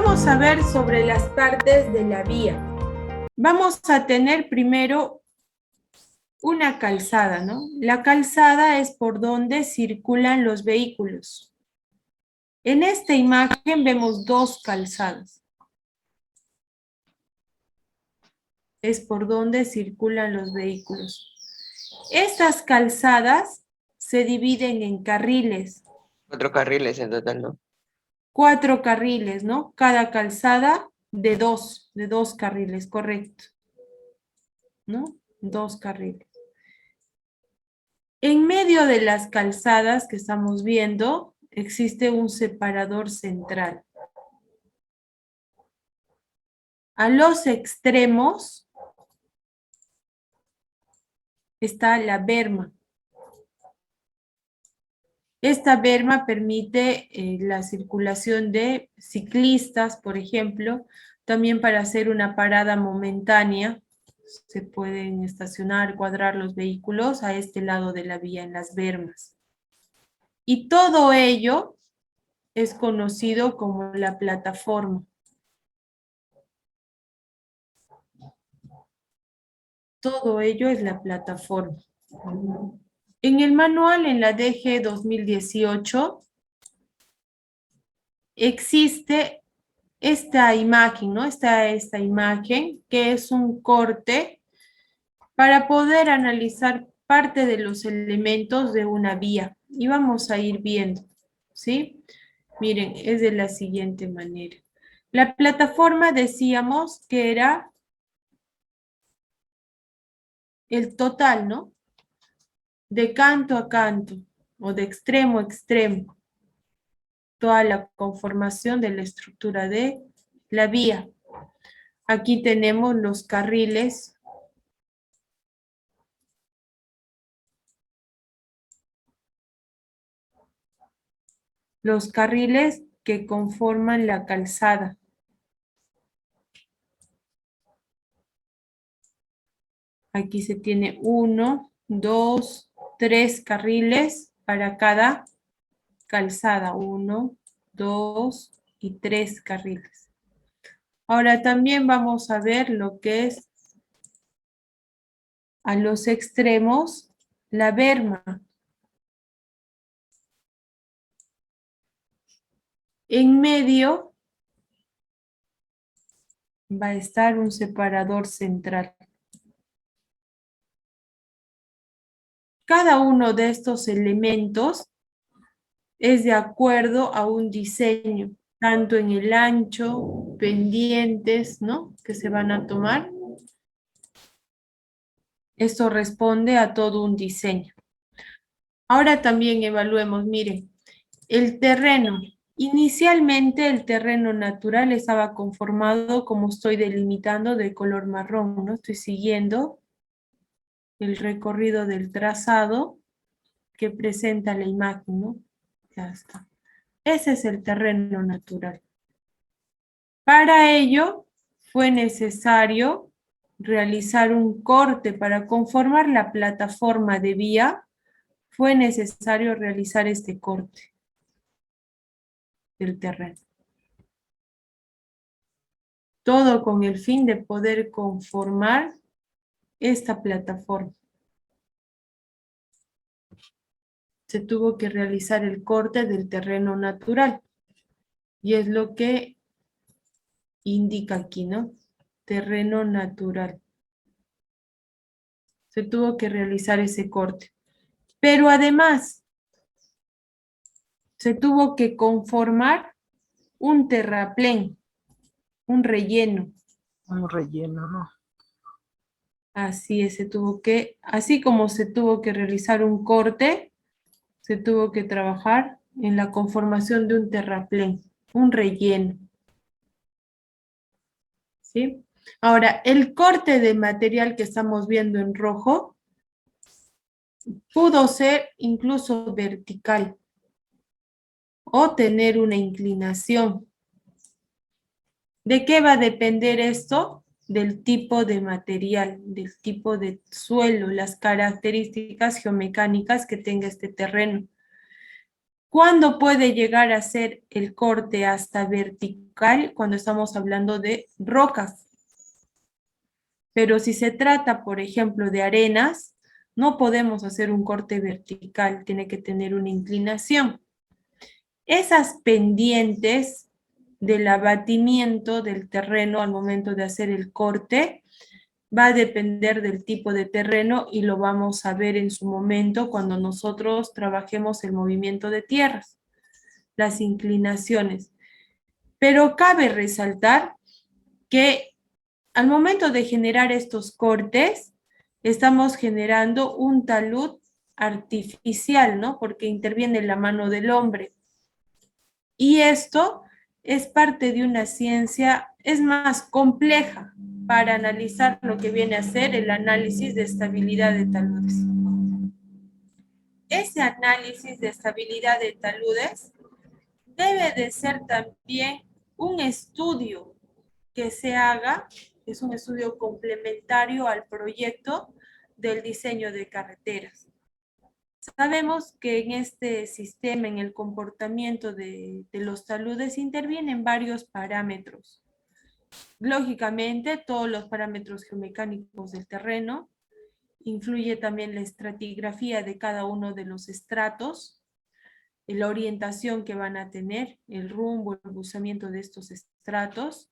Vamos a ver sobre las partes de la vía. Vamos a tener primero una calzada, ¿no? La calzada es por donde circulan los vehículos. En esta imagen vemos dos calzadas. Es por donde circulan los vehículos. Estas calzadas se dividen en carriles. 4 carriles en total, ¿no? 4 carriles, ¿no? Cada calzada de dos carriles, correcto. ¿No? 2 carriles. En medio de las calzadas que estamos viendo, existe un separador central. A los extremos está la berma. Esta berma permite la circulación de ciclistas, por ejemplo, también para hacer una parada momentánea. Se pueden estacionar, cuadrar los vehículos a este lado de la vía, en las bermas. Y todo ello es conocido como la plataforma. Todo ello es la plataforma. En el manual, en la DG 2018, existe esta imagen, ¿no? Esta imagen que es un corte para poder analizar parte de los elementos de una vía. Y vamos a ir viendo, ¿sí? Miren, es de la siguiente manera. La plataforma decíamos que era el total, ¿no? De canto a canto o de extremo a extremo. Toda la conformación de la estructura de la vía. Aquí tenemos los carriles. Los carriles que conforman la calzada. Aquí se tiene 1, 2, 3 carriles para cada calzada. 1, 2 y 3 carriles. Ahora también vamos a ver lo que es a los extremos la berma. En medio va a estar un separador central. Cada uno de estos elementos es de acuerdo a un diseño, tanto en el ancho, pendientes, ¿no? Que se van a tomar. Esto responde a todo un diseño. Ahora también evaluemos, miren, el terreno. Inicialmente el terreno natural estaba conformado, como estoy delimitando, de color marrón, ¿no? Estoy siguiendo el recorrido del trazado que presenta la imagen, ¿no? Ya está. Ese es el terreno natural. Para ello fue necesario realizar un corte para conformar la plataforma de vía. Fue necesario realizar este corte del terreno. Todo con el fin de poder conformar esta plataforma. Se tuvo que realizar el corte del terreno natural. Y es lo que indica aquí, ¿no? Terreno natural. Se tuvo que realizar ese corte. Pero además, se tuvo que conformar un terraplén, un relleno. Un relleno, ¿no? Así es, así como se tuvo que realizar un corte, se tuvo que trabajar en la conformación de un terraplén, un relleno. ¿Sí? Ahora, el corte de material que estamos viendo en rojo pudo ser incluso vertical o tener una inclinación. ¿De qué va a depender esto? Del tipo de material, del tipo de suelo, las características geomecánicas que tenga este terreno. ¿Cuándo puede llegar a ser el corte hasta vertical? Cuando estamos hablando de rocas. Pero si se trata, por ejemplo, de arenas, no podemos hacer un corte vertical, tiene que tener una inclinación. Esas pendientes del abatimiento del terreno al momento de hacer el corte va a depender del tipo de terreno y lo vamos a ver en su momento cuando nosotros trabajemos el movimiento de tierras, las inclinaciones. Pero cabe resaltar que al momento de generar estos cortes, estamos generando un talud artificial, ¿no? Porque interviene la mano del hombre. Y esto es parte de una ciencia, es más compleja para analizar lo que viene a ser el análisis de estabilidad de taludes. Ese análisis de estabilidad de taludes debe de ser también un estudio que se haga, es un estudio complementario al proyecto del diseño de carreteras. Sabemos que en este sistema, en el comportamiento de los taludes, intervienen varios parámetros. Lógicamente, todos los parámetros geomecánicos del terreno, influye también la estratigrafía de cada uno de los estratos, la orientación que van a tener, el rumbo, el buzamiento de estos estratos,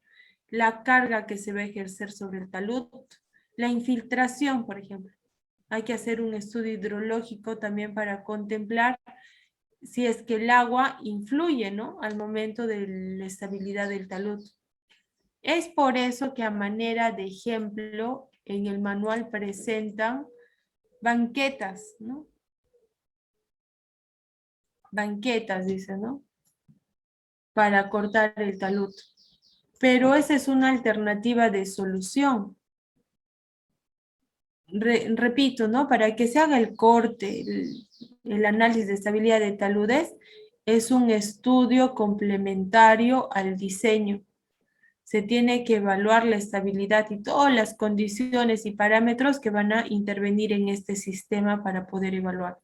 la carga que se va a ejercer sobre el talud, la infiltración, por ejemplo. Hay que hacer un estudio hidrológico también para contemplar si es que el agua influye, ¿no?, al momento de la estabilidad del talud. Es por eso que a manera de ejemplo en el manual presentan banquetas, ¿no? Banquetas, dice, ¿no? Para cortar el talud. Pero esa es una alternativa de solución. Repito, ¿no? Para que se haga el corte, el análisis de estabilidad de taludes, es un estudio complementario al diseño. Se tiene que evaluar la estabilidad y todas las condiciones y parámetros que van a intervenir en este sistema para poder evaluar.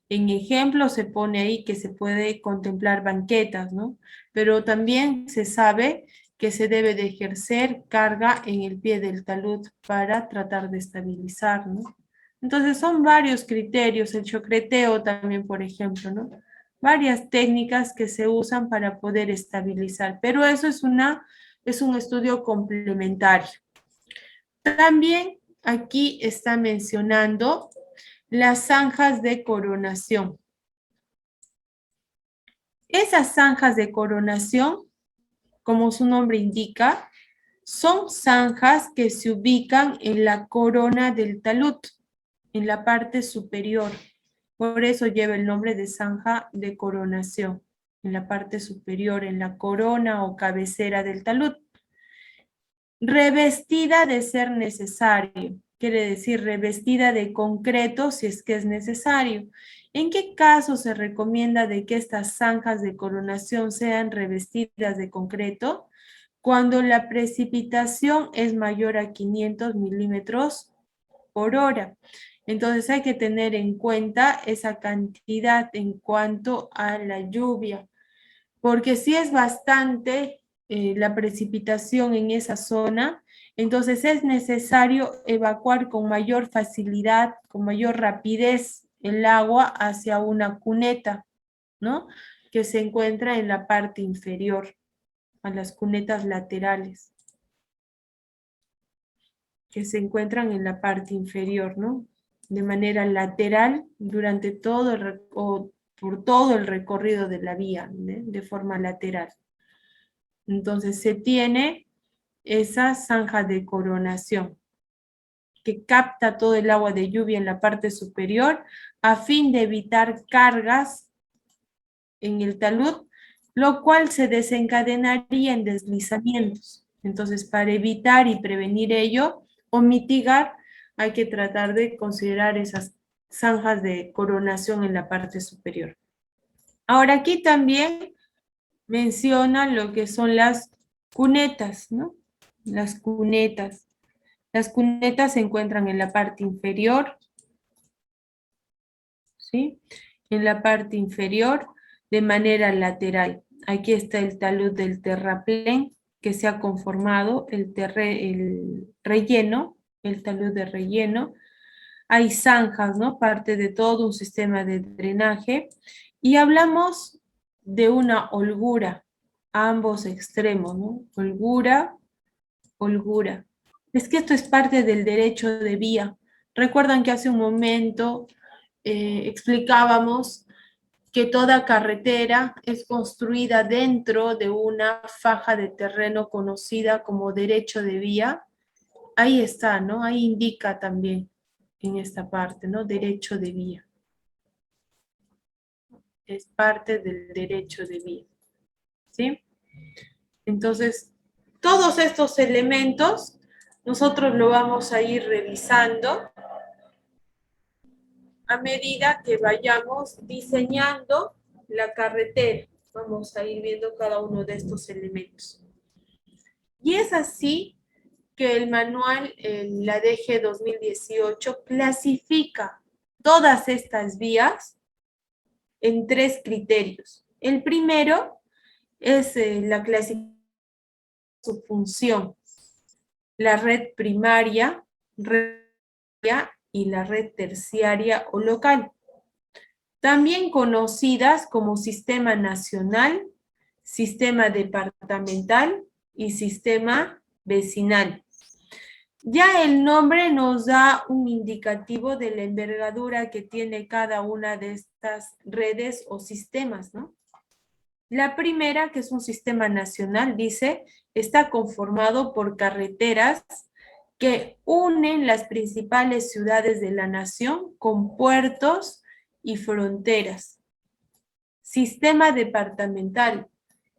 En ejemplo se pone ahí que se puede contemplar banquetas, ¿no? Pero también se sabe que se debe de ejercer carga en el pie del talud para tratar de estabilizar, ¿no? Entonces son varios criterios, el chocreteo también, por ejemplo, ¿no? Varias técnicas que se usan para poder estabilizar, pero eso es un estudio complementario. También aquí está mencionando las zanjas de coronación. Esas zanjas de coronación, como su nombre indica, son zanjas que se ubican en la corona del talud, en la parte superior. Por eso lleva el nombre de zanja de coronación, en la parte superior, en la corona o cabecera del talud. Revestida de ser necesario, quiere decir revestida de concreto si es que es necesario. ¿En qué caso se recomienda de que estas zanjas de coronación sean revestidas de concreto? Cuando la precipitación es mayor a 500 milímetros por hora. Entonces hay que tener en cuenta esa cantidad en cuanto a la lluvia, porque si es bastante la precipitación en esa zona, entonces es necesario evacuar con mayor facilidad, con mayor rapidez el agua hacia una cuneta, ¿no?, que se encuentra en la parte inferior, a las cunetas laterales, que se encuentran en la parte inferior, ¿no?, de manera lateral durante todo o por todo el recorrido de la vía, de forma lateral. Entonces se tiene esa zanja de coronación que capta todo el agua de lluvia en la parte superior a fin de evitar cargas en el talud, lo cual se desencadenaría en deslizamientos. Entonces, para evitar y prevenir ello o mitigar, hay que tratar de considerar esas zanjas de coronación en la parte superior. Ahora aquí también menciona lo que son las cunetas, ¿no? Las cunetas. Las cunetas se encuentran en la parte inferior, ¿sí? En la parte inferior de manera lateral. Aquí está el talud del terraplén que se ha conformado, el relleno, el talud de relleno. Hay zanjas, ¿no? Parte de todo un sistema de drenaje. Y hablamos de una holgura a ambos extremos, ¿no? Holgura, holgura. Es que esto es parte del derecho de vía. Recuerdan que hace un momento explicábamos que toda carretera es construida dentro de una faja de terreno conocida como derecho de vía. Ahí está, ¿no? Ahí indica también en esta parte, ¿no? Derecho de vía. Es parte del derecho de vía, ¿sí? Entonces, todos estos elementos nosotros lo vamos a ir revisando a medida que vayamos diseñando la carretera. Vamos a ir viendo cada uno de estos elementos. Y es así que el manual, la DG 2018, clasifica todas estas vías en 3 criterios. El primero es la clasificación de su función, la red primaria, red y la red terciaria o local, también conocidas como sistema nacional, sistema departamental y sistema vecinal. Ya el nombre nos da un indicativo de la envergadura que tiene cada una de estas redes o sistemas, ¿no? La primera, que es un sistema nacional, dice, está conformado por carreteras que unen las principales ciudades de la nación con puertos y fronteras. Sistema departamental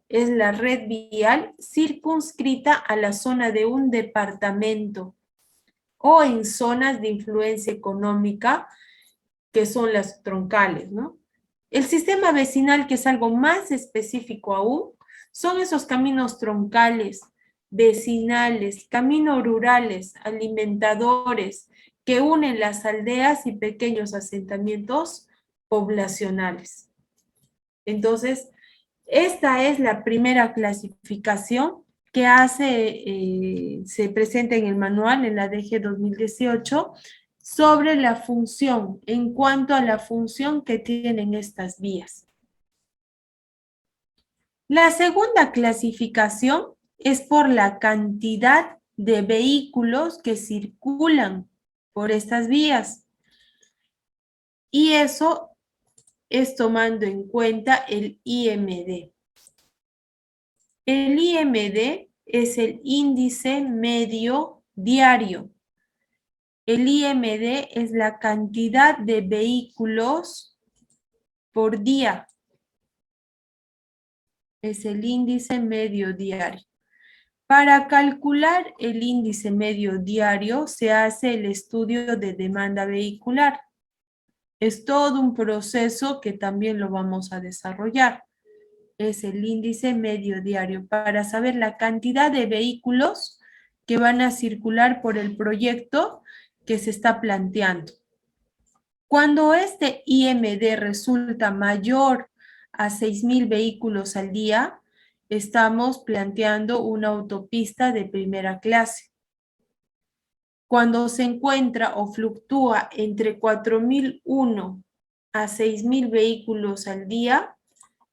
es la red vial circunscrita a la zona de un departamento o en zonas de influencia económica, que son las troncales, ¿no? El sistema vecinal, que es algo más específico aún, son esos caminos troncales, vecinales, caminos rurales, alimentadores, que unen las aldeas y pequeños asentamientos poblacionales. Entonces, esta es la primera clasificación que se presenta en el manual, en la DG 2018, sobre la función, en cuanto a la función que tienen estas vías. La segunda clasificación es por la cantidad de vehículos que circulan por estas vías. Y eso es tomando en cuenta el IMD. El IMD es el índice medio diario. El IMD es la cantidad de vehículos por día. Es el índice medio diario. Para calcular el índice medio diario se hace el estudio de demanda vehicular. Es todo un proceso que también lo vamos a desarrollar. Es el índice medio diario para saber la cantidad de vehículos que van a circular por el proyecto que se está planteando. Cuando este IMD resulta mayor a 6,000 vehículos al día, estamos planteando una autopista de primera clase. Cuando se encuentra o fluctúa entre 4,001 a 6,000 vehículos al día,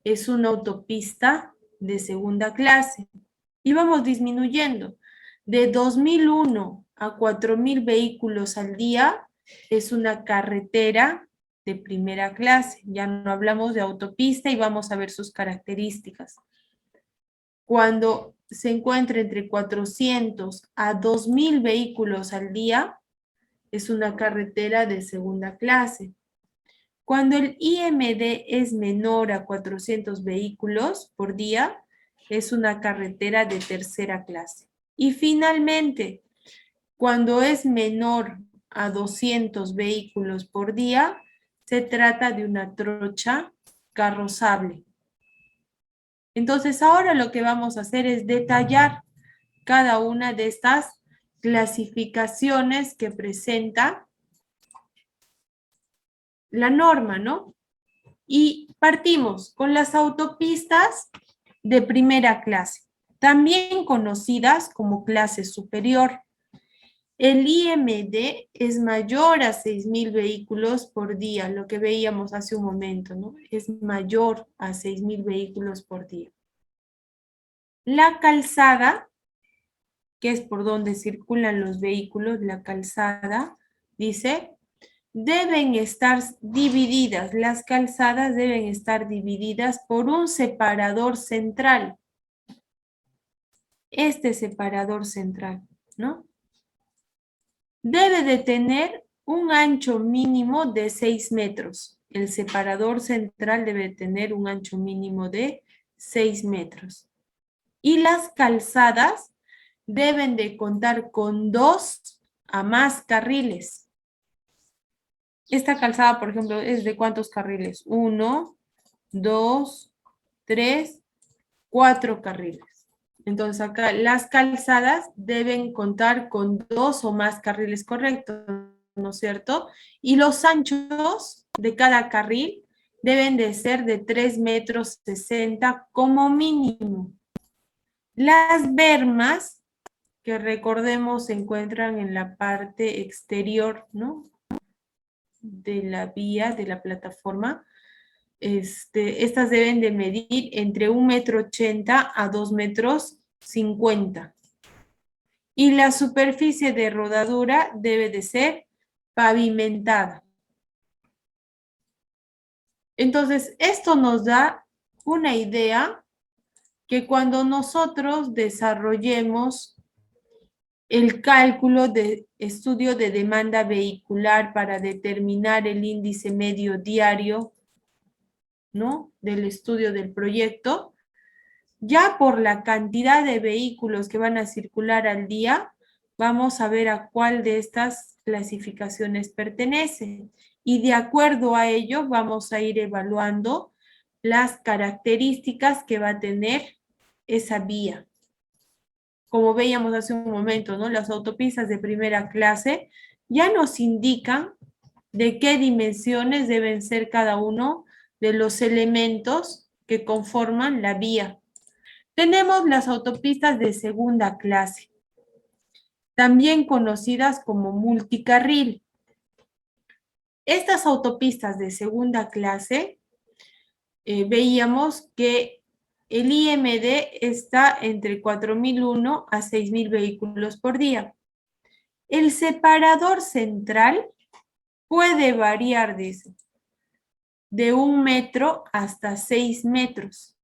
es una autopista de segunda clase. Y vamos disminuyendo. De 2,001 a 4,000 vehículos al día es una carretera de primera clase. Ya no hablamos de autopista y vamos a ver sus características. Cuando se encuentra entre 400 a 2,000 vehículos al día, es una carretera de segunda clase. Cuando el IMD es menor a 400 vehículos por día, es una carretera de tercera clase. Y finalmente, cuando es menor a 200 vehículos por día, se trata de una trocha carrozable. Entonces, ahora lo que vamos a hacer es detallar cada una de estas clasificaciones que presenta la norma, ¿no? Y partimos con las autopistas de primera clase, también conocidas como clase superior. El IMD es mayor a 6.000 vehículos por día, lo que veíamos hace un momento, ¿no? Es mayor a 6.000 vehículos por día. La calzada, que es por donde circulan los vehículos, la calzada, dice, deben estar divididas, las calzadas deben estar divididas por un separador central. Este separador central, ¿no? Debe de tener un ancho mínimo de 6 metros. El separador central debe tener un ancho mínimo de 6 metros. Y las calzadas deben de contar con 2 a más carriles. Esta calzada, por ejemplo, ¿es de cuántos carriles? 1, 2, 3, 4 carriles. Entonces acá las calzadas deben contar con 2 o más carriles correctos, ¿no es cierto? Y los anchos de cada carril deben de ser de 3,60 metros como mínimo. Las bermas, que recordemos se encuentran en la parte exterior, ¿no? De la vía, de la plataforma. Estas deben de medir entre 1,80 m a 2,50 m. Y la superficie de rodadura debe de ser pavimentada. Entonces, esto nos da una idea que cuando nosotros desarrollemos el cálculo de estudio de demanda vehicular para determinar el índice medio diario, ¿no? Del estudio del proyecto, ya por la cantidad de vehículos que van a circular al día, vamos a ver a cuál de estas clasificaciones pertenece. Y de acuerdo a ello, vamos a ir evaluando las características que va a tener esa vía. Como veíamos hace un momento, ¿no? Las autopistas de primera clase ya nos indican de qué dimensiones deben ser cada uno de los elementos que conforman la vía. Tenemos las autopistas de segunda clase, también conocidas como multicarril. Estas autopistas de segunda clase, veíamos que el IMD está entre 4.001 a 6.000 vehículos por día. El separador central puede variar, dice, de 1 metro hasta 6 metros.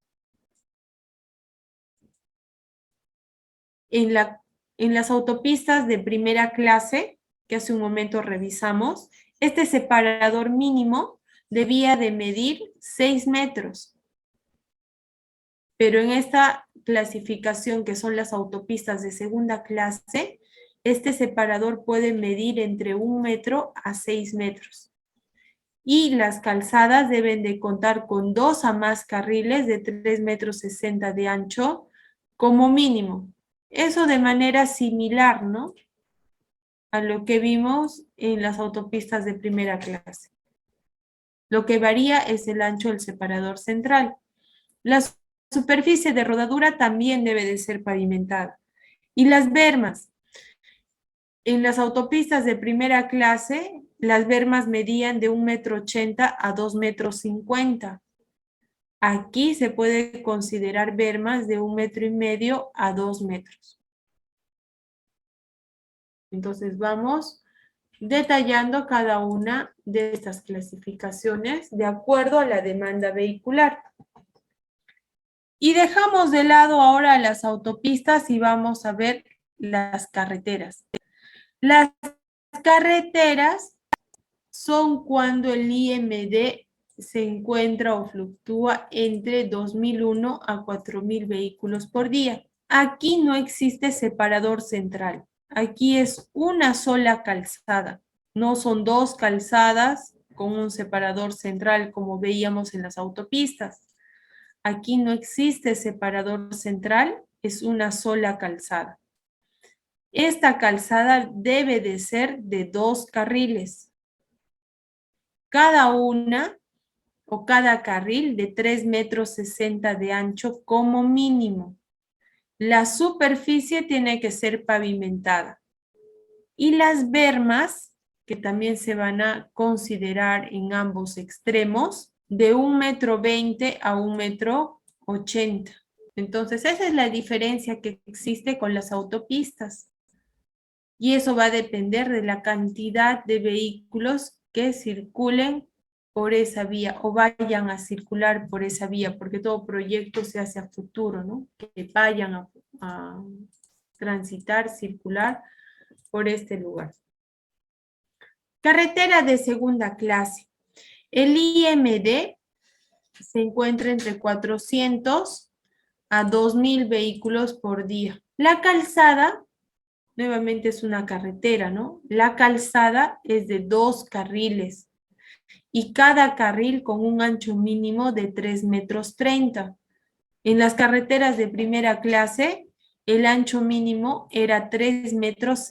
En las autopistas de primera clase, que hace un momento revisamos, este separador mínimo debía de medir 6 metros. Pero en esta clasificación, que son las autopistas de segunda clase, este separador puede medir entre 1 metro a 6 metros. Y las calzadas deben de contar con 2 a más carriles de 3,60 metros de ancho como mínimo. Eso de manera similar, ¿no? A lo que vimos en las autopistas de primera clase. Lo que varía es el ancho del separador central. La superficie de rodadura también debe de ser pavimentada. Y las bermas. En las autopistas de primera clase, las bermas medían de 1,80 m a 2,50 m. Aquí se puede considerar bermas de 1,5 m a 2 metros. Entonces vamos detallando cada una de estas clasificaciones de acuerdo a la demanda vehicular. Y dejamos de lado ahora las autopistas y vamos a ver las carreteras. Las carreteras son cuando el IMD se encuentra o fluctúa entre 2.001 a 4.000 vehículos por día. Aquí no existe separador central. Aquí es una sola calzada. No son 2 calzadas con un separador central como veíamos en las autopistas. Aquí no existe separador central, es una sola calzada. Esta calzada debe de ser de 2 carriles. Cada una o cada carril de 3,60 metros de ancho como mínimo. La superficie tiene que ser pavimentada. Y las bermas, que también se van a considerar en ambos extremos, de 1,20 m a 1,80 m. Entonces, esa es la diferencia que existe con las autopistas. Y eso va a depender de la cantidad de vehículos que circulen por esa vía o vayan a circular por esa vía, porque todo proyecto se hace a futuro, ¿no? Que vayan a transitar, circular por este lugar. Carretera de segunda clase. El IMD se encuentra entre 400 a 2,000 vehículos por día. La calzada, nuevamente es una carretera, ¿no? La calzada es de 2 carriles y cada carril con un ancho mínimo de 3,30 metros. En las carreteras de primera clase, el ancho mínimo era 3,60 metros.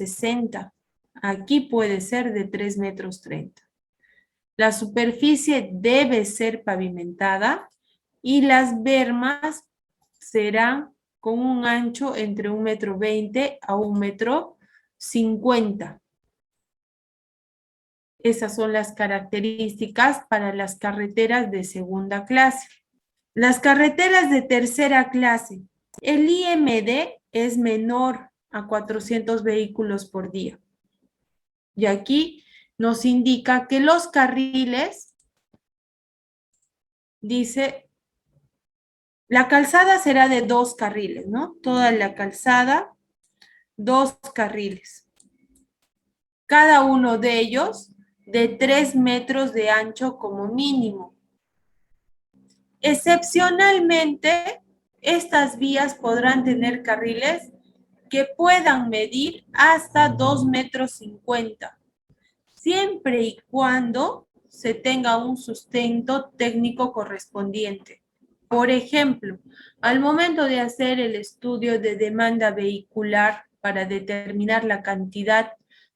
Aquí puede ser de 3,30 metros. La superficie debe ser pavimentada y las bermas serán con un ancho entre 1,20 m a 1,50 m. Esas son las características para las carreteras de segunda clase. Las carreteras de tercera clase. El IMD es menor a 400 vehículos por día. Y aquí nos indica que los carriles, dice, la calzada será de 2 carriles, ¿no? Toda la calzada, 2 carriles. Cada uno de ellos de 3 metros de ancho como mínimo. Excepcionalmente, estas vías podrán tener carriles que puedan medir hasta 2,50 metros, siempre y cuando se tenga un sustento técnico correspondiente. Por ejemplo, al momento de hacer el estudio de demanda vehicular para determinar la cantidad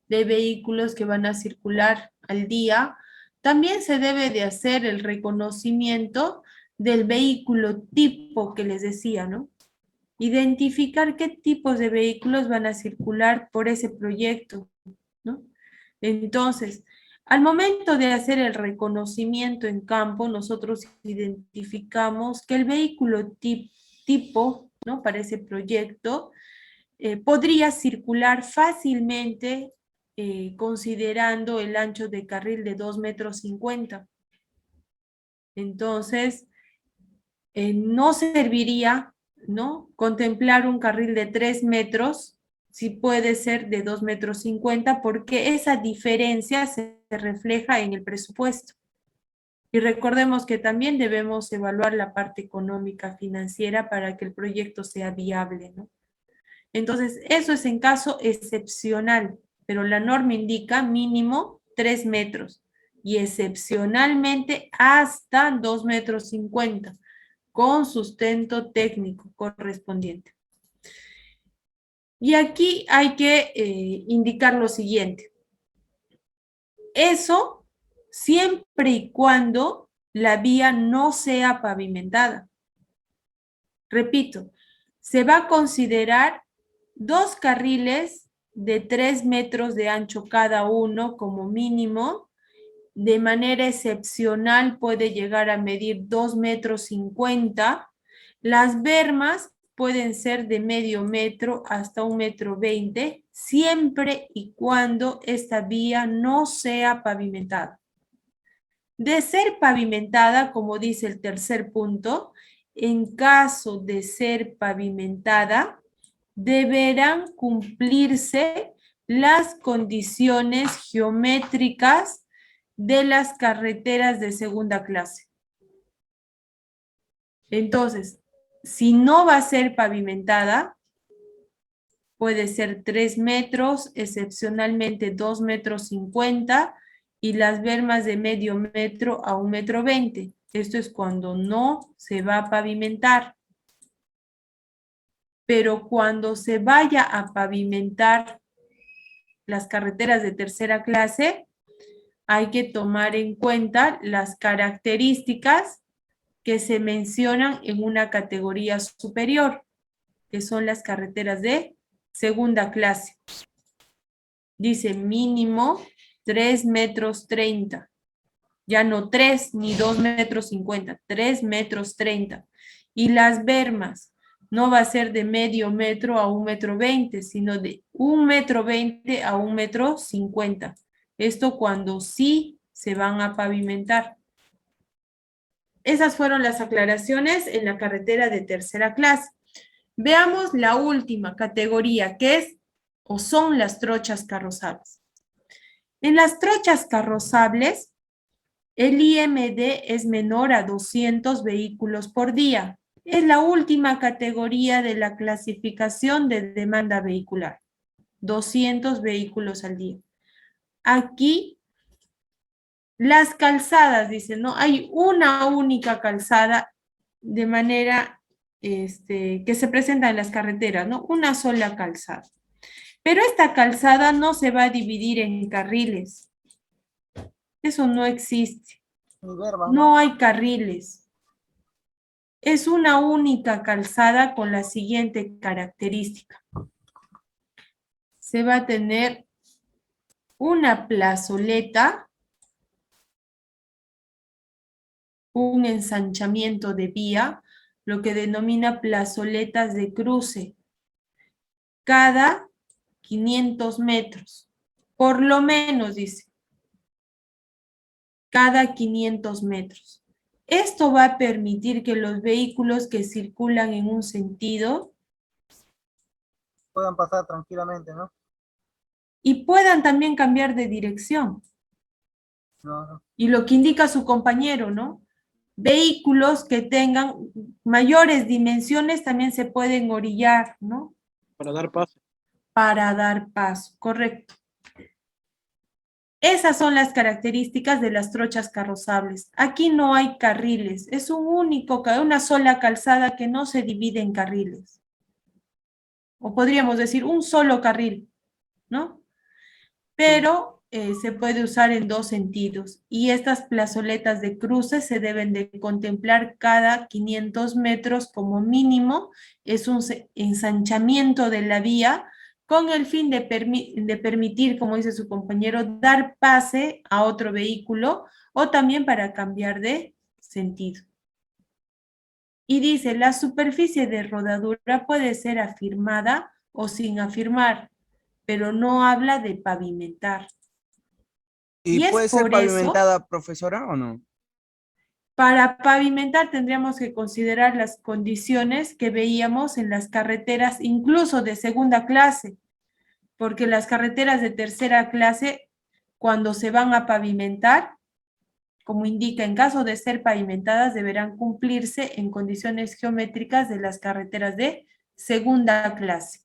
de vehículos que van a circular al día, también se debe de hacer el reconocimiento del vehículo tipo que les decía, ¿no? Identificar qué tipos de vehículos van a circular por ese proyecto, ¿no? Entonces, al momento de hacer el reconocimiento en campo, nosotros identificamos que el vehículo tipo, ¿no? Para ese proyecto, podría circular fácilmente considerando el ancho de carril de 2,50 metros. Entonces, no serviría, ¿no? Contemplar un carril de 3 metros, si puede ser de 2,50 metros, porque esa diferencia se refleja en el presupuesto. Y recordemos que también debemos evaluar la parte económica financiera para que el proyecto sea viable, ¿no? Entonces, eso es en caso excepcional, pero la norma indica mínimo 3 metros y excepcionalmente hasta 2,50 metros con sustento técnico correspondiente. Y aquí hay que indicar lo siguiente. Eso siempre y cuando la vía no sea pavimentada. Repito, se va a considerar 2 carriles de 3 metros de ancho cada uno como mínimo. De manera excepcional puede llegar a medir 2,50 metros. Las bermas pueden ser de medio metro hasta 1,20 m, siempre y cuando esta vía no sea pavimentada. De ser pavimentada, como dice el tercer punto, en caso de ser pavimentada, deberán cumplirse las condiciones geométricas de las carreteras de segunda clase. Entonces, si no va a ser pavimentada, puede ser 3 metros, excepcionalmente 2,50 metros, y las bermas de medio metro a 1,20 m. Esto es cuando no se va a pavimentar. Pero cuando se vaya a pavimentar las carreteras de tercera clase, hay que tomar en cuenta las características que se mencionan en una categoría superior, que son las carreteras de segunda clase. Dice mínimo 3 metros 30. Ya no 3 ni 2 metros 50, 3 metros 30. Y las bermas no va a ser de medio metro a 1 metro 20, sino de 1 metro 20 a 1 metro 50. Esto cuando sí se van a pavimentar. Esas fueron las aclaraciones en la carretera de tercera clase. Veamos la última categoría, que es o son las trochas carrozables. En las trochas carrozables, el IMD es menor a 200 vehículos por día. Es la última categoría de la clasificación de demanda vehicular. 200 vehículos al día. Aquí, las calzadas, dicen, ¿no? Hay una única calzada de manera que se presenta en las carreteras, ¿no? Una sola calzada. Pero esta calzada no se va a dividir en carriles. Eso no existe. No hay carriles. Es una única calzada con la siguiente característica. Se va a tener una plazoleta, un ensanchamiento de vía, lo que denomina plazoletas de cruce, cada 500 metros. Por lo menos, dice, cada 500 metros. Esto va a permitir que los vehículos que circulan en un sentido puedan pasar tranquilamente, ¿no? y puedan también cambiar de dirección. No. Y lo que indica su compañero, ¿no? Vehículos que tengan mayores dimensiones también se pueden orillar, ¿no? Para dar paso. Para dar paso, correcto. Esas son las características de las trochas carrozables. Aquí no hay carriles, es una sola calzada que no se divide en carriles. O podríamos decir un solo carril, ¿no? Pero se puede usar en dos sentidos. Y estas plazoletas de cruce se deben de contemplar cada 500 metros como mínimo. Es un ensanchamiento de la vía con el fin de permitir, como dice su compañero, dar pase a otro vehículo o también para cambiar de sentido. Y dice, la superficie de rodadura puede ser afirmada o sin afirmar, pero no habla de pavimentar. ¿Y es puede ser por eso, pavimentada, profesora, o no? para pavimentar tendríamos que considerar las condiciones que veíamos en las carreteras, incluso de segunda clase, porque las carreteras de tercera clase, cuando se van a pavimentar, como indica, en caso de ser pavimentadas, deberán cumplirse en condiciones geométricas de las carreteras de segunda clase.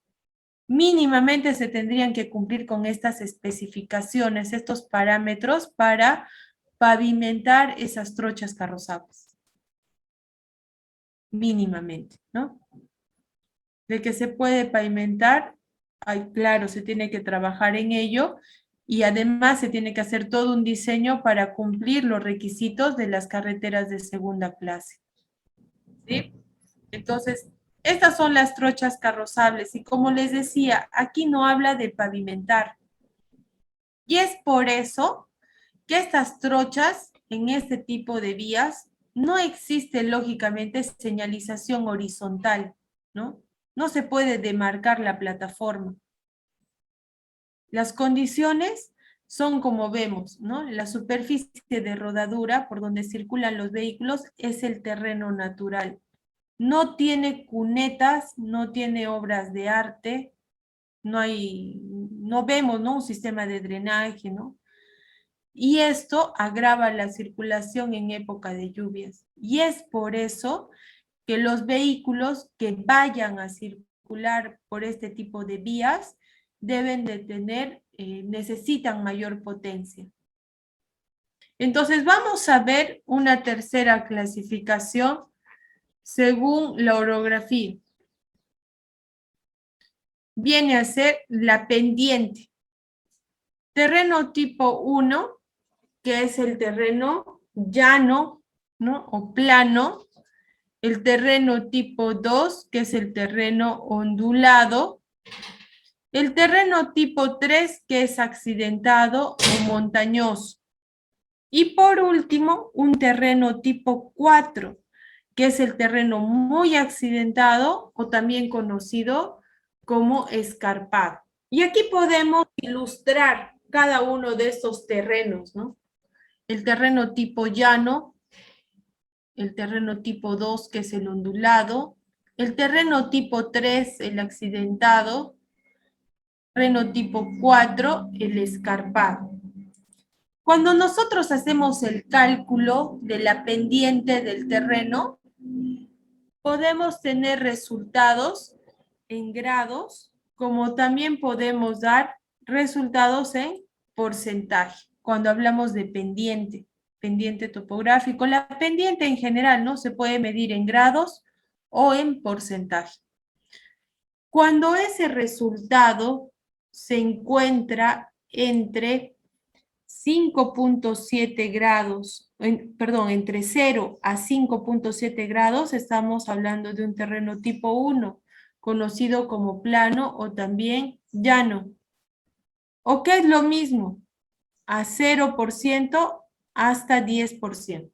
Mínimamente se tendrían que cumplir con estas especificaciones, estos parámetros para pavimentar esas trochas carrozables. Mínimamente, ¿no? De que se puede pavimentar, claro, se tiene que trabajar en ello y además se tiene que hacer todo un diseño para cumplir los requisitos de las carreteras de segunda clase. ¿Sí? Entonces, estas son las trochas carrozables y como les decía, aquí no habla de pavimentar. Y es por eso que estas trochas en este tipo de vías no existe lógicamente señalización horizontal, ¿no? No se puede demarcar la plataforma. Las condiciones son como vemos, ¿no? La superficie de rodadura por donde circulan los vehículos es el terreno natural. No tiene cunetas, no tiene obras de arte, no vemos, ¿no? Un sistema de drenaje, ¿no? Y esto agrava la circulación en época de lluvias. Y es por eso que los vehículos que vayan a circular por este tipo de vías deben de tener, necesitan mayor potencia. Entonces vamos a ver una tercera clasificación según la orografía. Viene a ser la pendiente. Terreno tipo 1 que es el terreno llano, ¿no? O plano. El terreno tipo 2, que es el terreno ondulado. El terreno tipo 3, que es accidentado o montañoso. Y por último, un terreno tipo 4, que es el terreno muy accidentado o también conocido como escarpado. Y aquí podemos ilustrar cada uno de estos terrenos, ¿no? El terreno tipo llano, el terreno tipo 2, que es el ondulado, el terreno tipo 3, el accidentado, el terreno tipo 4, el escarpado. Cuando nosotros hacemos el cálculo de la pendiente del terreno, podemos tener resultados en grados, como también podemos dar resultados en porcentaje, cuando hablamos de pendiente, pendiente topográfico. La pendiente en general, ¿no? Se puede medir en grados o en porcentaje. Cuando ese resultado se encuentra entre 5.7 grados, entre 0 a 5.7 grados, estamos hablando de un terreno tipo 1, conocido como plano o también llano. ¿O qué es lo mismo? A 0% hasta 10%.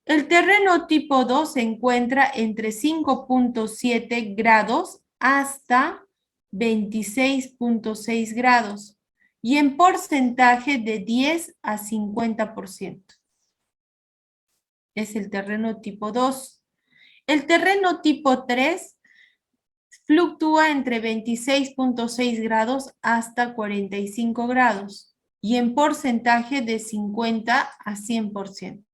El terreno tipo 2 se encuentra entre 5.7 grados hasta 26.6 grados y en porcentaje de 10 a 50%. Es el terreno tipo 2. El terreno tipo 3 fluctúa entre 26.6 grados hasta 45 grados y en porcentaje de 50 a 100%.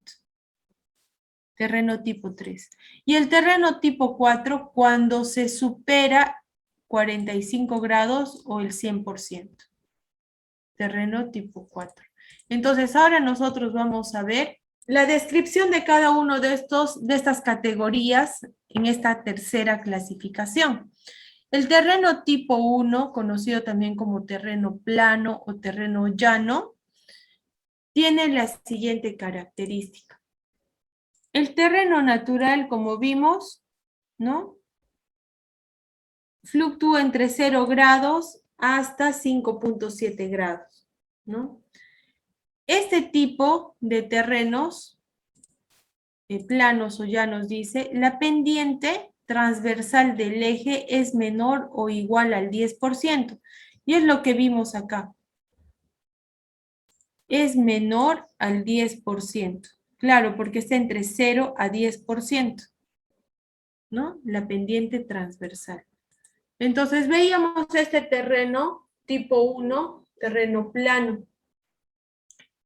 Terreno tipo 3. Y el terreno tipo 4 cuando se supera 45 grados o el 100%. Terreno tipo 4. Entonces, ahora nosotros vamos a ver la descripción de cada uno de estas categorías en esta tercera clasificación. El terreno tipo 1, conocido también como terreno plano o terreno llano, tiene la siguiente característica. El terreno natural, como vimos, ¿no? Fluctúa entre 0 grados hasta 5.7 grados, ¿no? Este tipo de terrenos, planos o llanos, dice, la pendiente transversal del eje es menor o igual al 10%. Y es lo que vimos acá. Es menor al 10%. Claro, porque está entre 0 a 10%, ¿no? La pendiente transversal. Entonces veíamos este terreno tipo 1, terreno plano.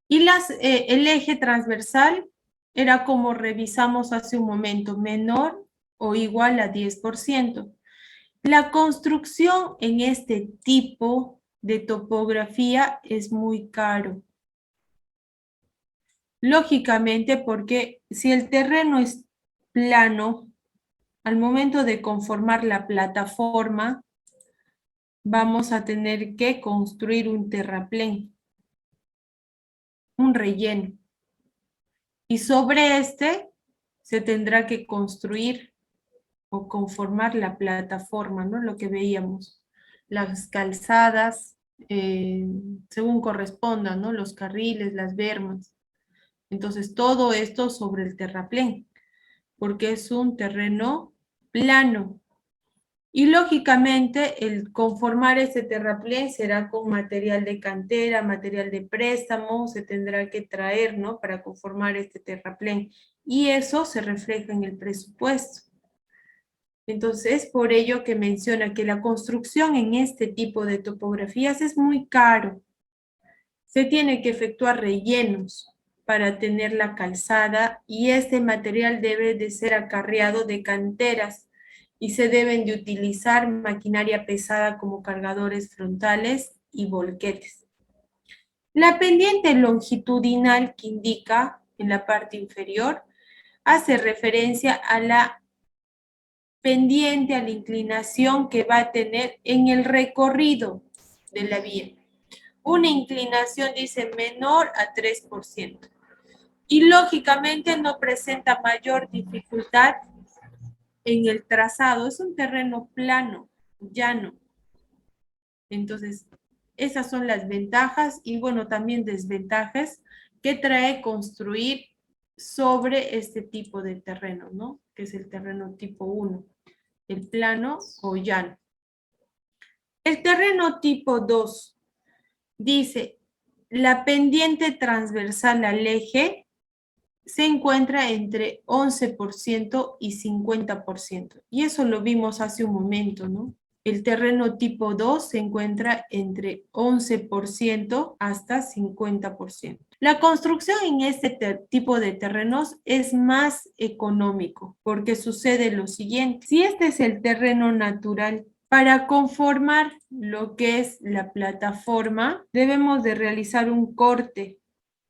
Y el eje transversal era como revisamos hace un momento, menor o igual a 10%. La construcción en este tipo de topografía es muy caro. Lógicamente, porque si el terreno es plano, al momento de conformar la plataforma, vamos a tener que construir un terraplén, un relleno. Y sobre este se tendrá que construir o conformar la plataforma, ¿no? Lo que veíamos, las calzadas, según correspondan, ¿no? Los carriles, las bermas. Entonces, todo esto sobre el terraplén, porque es un terreno plano. Y lógicamente, el conformar ese terraplén será con material de cantera, material de préstamo, se tendrá que traer, ¿no? Para conformar este terraplén. Y eso se refleja en el presupuesto. Entonces, por ello que menciona que la construcción en este tipo de topografías es muy caro. Se tiene que efectuar rellenos para tener la calzada y este material debe de ser acarreado de canteras y se deben de utilizar maquinaria pesada como cargadores frontales y volquetes. La pendiente longitudinal que indica en la parte inferior hace referencia a la pendiente, a la inclinación que va a tener en el recorrido de la vía. una inclinación, dice, menor a 3%. Y lógicamente no presenta mayor dificultad en el trazado. Es un terreno plano, llano. Entonces, esas son las ventajas y, bueno, también desventajas que trae construir sobre este tipo de terreno, ¿no? Que es el terreno tipo 1, el plano o llano. El terreno tipo 2 dice, la pendiente transversal al eje se encuentra entre 11% y 50%. Y eso lo vimos hace un momento, ¿no? El terreno tipo 2 se encuentra entre 11% hasta 50%. La construcción en este tipo de terrenos es más económico porque sucede lo siguiente. Si este es el terreno natural, para conformar lo que es la plataforma, debemos de realizar un corte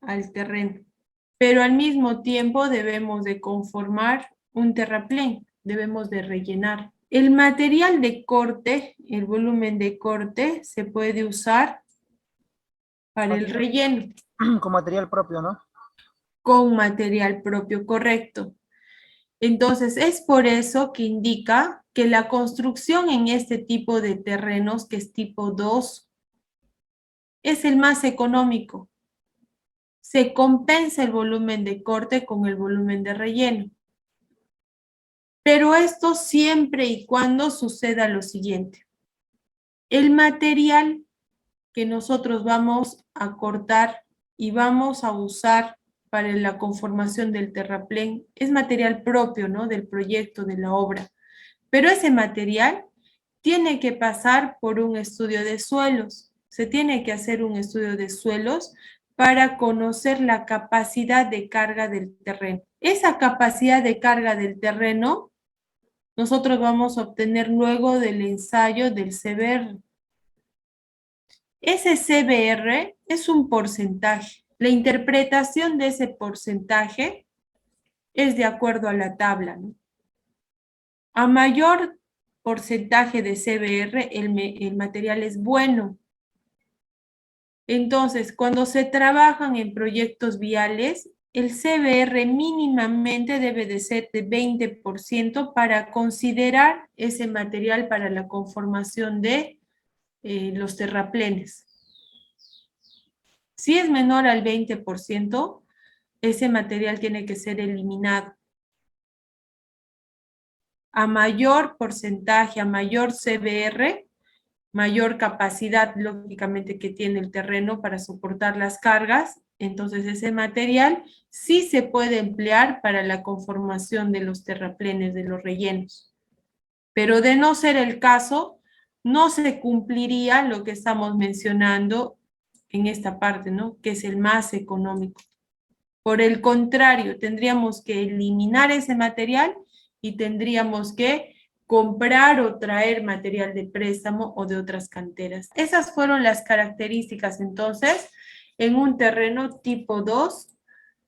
al terreno, pero al mismo tiempo debemos de conformar un terraplén, debemos de rellenar. El material de corte, el volumen de corte, se puede usar para el relleno. Con material propio, ¿no? Con material propio, correcto. Entonces, es por eso que indica que la construcción en este tipo de terrenos, que es tipo 2, es el más económico. Se compensa el volumen de corte con el volumen de relleno. Pero esto siempre y cuando suceda lo siguiente. El material que nosotros vamos a cortar y vamos a usar para la conformación del terraplén es material propio, ¿no? Del proyecto, de la obra. Pero ese material tiene que pasar por un estudio de suelos. Se tiene que hacer un estudio de suelos para conocer la capacidad de carga del terreno. Esa capacidad de carga del terreno nosotros vamos a obtener luego del ensayo del CBR. Ese CBR es un porcentaje. La interpretación de ese porcentaje es de acuerdo a la tabla, ¿no? A mayor porcentaje de CBR, el material es bueno. Entonces, cuando se trabajan en proyectos viales, el CBR mínimamente debe de ser de 20% para considerar ese material para la conformación de los terraplenes. Si es menor al 20%, ese material tiene que ser eliminado. A mayor porcentaje, a mayor CBR, mayor capacidad, lógicamente, que tiene el terreno para soportar las cargas, entonces ese material sí se puede emplear para la conformación de los terraplenes, de los rellenos. Pero de no ser el caso, no se cumpliría lo que estamos mencionando en esta parte, ¿no? Que es el más económico. Por el contrario, tendríamos que eliminar ese material y tendríamos que comprar o traer material de préstamo o de otras canteras. Esas fueron las características, entonces, en un terreno tipo 2,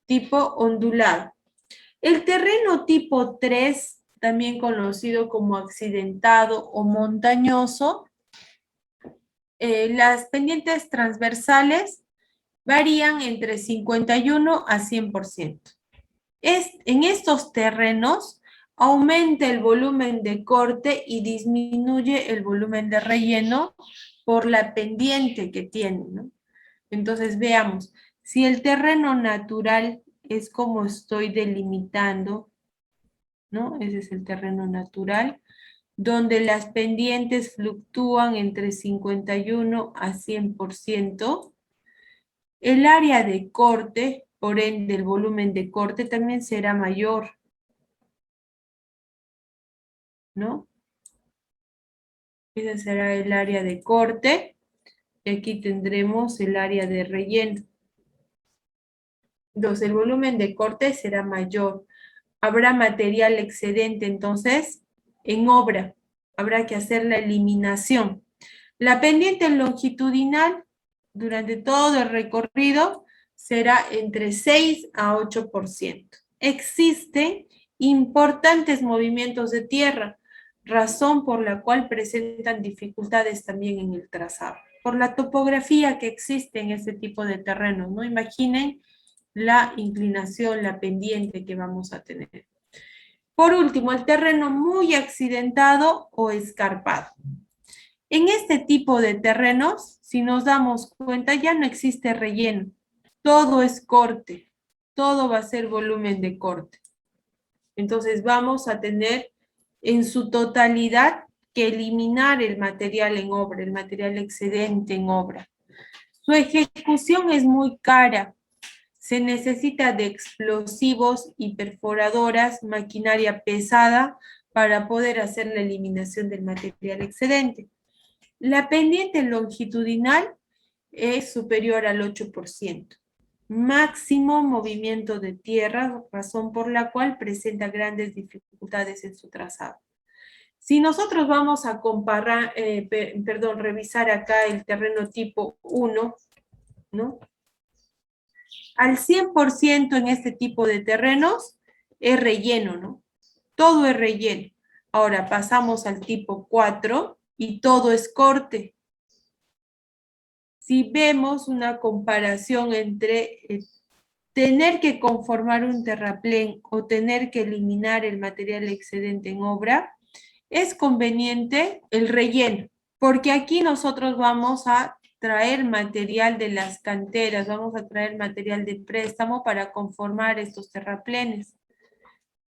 tipo ondulado. El terreno tipo 3, también conocido como accidentado o montañoso, las pendientes transversales varían entre 51 a 100%. En estos terrenos aumenta el volumen de corte y disminuye el volumen de relleno por la pendiente que tiene, ¿no? Entonces veamos, si el terreno natural es como estoy delimitando, ¿no? Ese es el terreno natural, donde las pendientes fluctúan entre 51 a 100%. El área de corte, por ende el volumen de corte también será mayor, ¿no? Ese será el área de corte. Y aquí tendremos el área de relleno. Entonces el volumen de corte será mayor. Habrá material excedente, entonces, en obra. Habrá que hacer la eliminación. La pendiente longitudinal, durante todo el recorrido, será entre 6 a 8%. Existen importantes movimientos de tierra, razón por la cual presentan dificultades también en el trazado. por la topografía que existe en este tipo de terrenos, ¿no? Imaginen la inclinación, la pendiente que vamos a tener. Por último, el terreno muy accidentado o escarpado. En este tipo de terrenos, si nos damos cuenta, ya no existe relleno. Todo es corte. Todo va a ser volumen de corte. Entonces vamos a tener en su totalidad que eliminar el material en obra, el material excedente en obra. Su ejecución es muy cara. Se necesita de explosivos y perforadoras, maquinaria pesada para poder hacer la eliminación del material excedente. La pendiente longitudinal es superior al 8%. Máximo movimiento de tierra, razón por la cual presenta grandes dificultades en su trazado. Si nosotros vamos a comparar, revisar acá el terreno tipo 1, ¿no? Al 100% en este tipo de terrenos es relleno, ¿no? Todo es relleno. Ahora pasamos al tipo 4 y todo es corte. Si vemos una comparación entre tener que conformar un terraplén o tener que eliminar el material excedente en obra, es conveniente el relleno, porque aquí nosotros vamos a traer material de las canteras, vamos a traer material de préstamo para conformar estos terraplenes.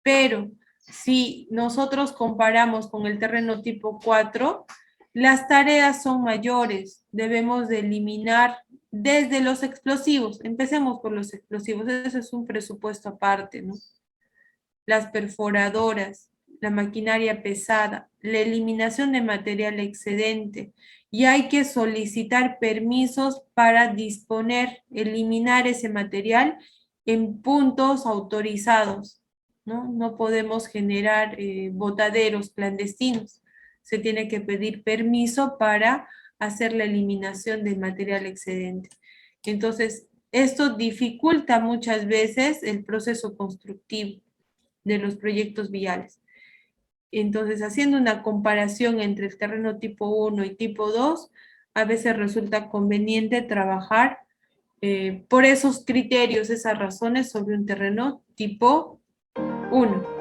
Pero si nosotros comparamos con el terreno tipo 4, las tareas son mayores, debemos de eliminar desde los explosivos, empecemos por los explosivos, ese es un presupuesto aparte, ¿no? Las perforadoras, la maquinaria pesada, la eliminación de material excedente, y hay que solicitar permisos para disponer, eliminar ese material en puntos autorizados, ¿no? No podemos generar botaderos clandestinos, se tiene que pedir permiso para hacer la eliminación del material excedente. Entonces, esto dificulta muchas veces el proceso constructivo de los proyectos viales. Entonces, haciendo una comparación entre el terreno tipo 1 y tipo 2, a veces resulta conveniente trabajar por esos criterios, esas razones sobre un terreno tipo 1.